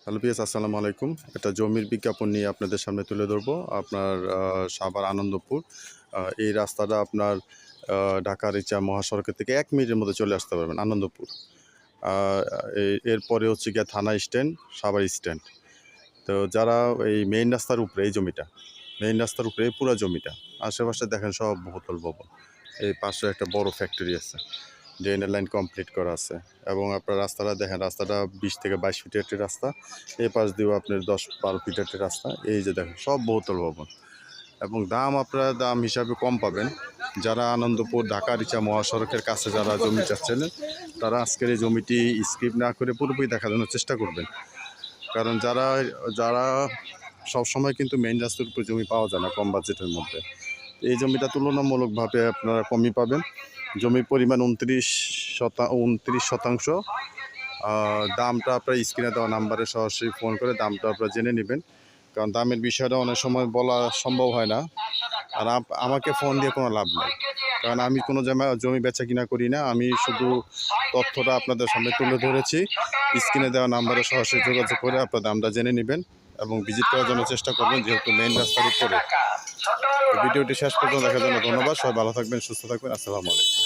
Hello পিয়াস, আসসালামু আলাইকুম। একটা জমির বিজ্ঞাপন নিয়ে আপনাদের সামনে তুলে ধরবো। আপনার সাভার আনন্দপুর এই রাস্তাটা আপনার ঢাকা রিচা মহাসড়কের থেকে ১ মিনিটের মধ্যে চলে আসতে পারবেন আনন্দপুর। এরপরে হচ্ছে গিয়ে থানা স্ট্যান্ড, সাভার স্ট্যান্ড। তো যারা এই মেইন রাস্তার উপরে এই জমিটা, মেইন রাস্তার উপরে এই পুরা জমিটা, আশেপাশে দেখেন সব বহুতল ভবন। এই পাশে একটা বড় ফ্যাক্টরি আছে, ড্রেনের লাইন কমপ্লিট করা আছে এবং আপনার রাস্তাটা দেখেন, রাস্তাটা ২০ থেকে ২২ ফিটের একটি রাস্তা। এই পাশ দিয়েও আপনার ১০-১২ ফিটের একটি রাস্তা। এই যে দেখেন সব বহুতল ভবন এবং দাম আপনারা দাম হিসাবে কম পাবেন। যারা আনন্দপুর ঢাকা রিচা মহাসড়কের কাছে যারা জমি চাচ্ছেন, তারা আজকের এই জমিটি স্কিপ না করে পুরোপুরি দেখানোর চেষ্টা করবেন। কারণ যারা যারা সবসময় কিন্তু মেইন রাস্তার উপর জমি পাওয়া যায় না কম বাজেটের মধ্যে। এই জমিটা তুলনামূলকভাবে আপনারা কমই পাবেন। জমির পরিমাণ ২৯%। দামটা আপনার স্ক্রিনে দেওয়া নাম্বারে সরাসরি ফোন করে দামটা আপনারা জেনে নেবেন। কারণ দামের বিষয়টা অনেক সময় বলা সম্ভব হয় না। আর আমাকে ফোন দিয়ে কোনো লাভ নেই, কারণ আমি কোনো জমি বেচা কিনা করি না। আমি শুধু তথ্যটা আপনাদের সামনে তুলে ধরেছি। স্ক্রিনে দেওয়া নাম্বারে সরাসরি যোগাযোগ করে আপনার দামটা জেনে নেবেন এবং ভিজিট করার জন্য চেষ্টা করবেন, যেহেতু মেইন রাস্তার উপরে। ভিডিওটি শেষ পর্যন্ত দেখার জন্য ধন্যবাদ। সবাই ভালো থাকবেন, সুস্থ থাকবেন। আসসালামু আলাইকুম।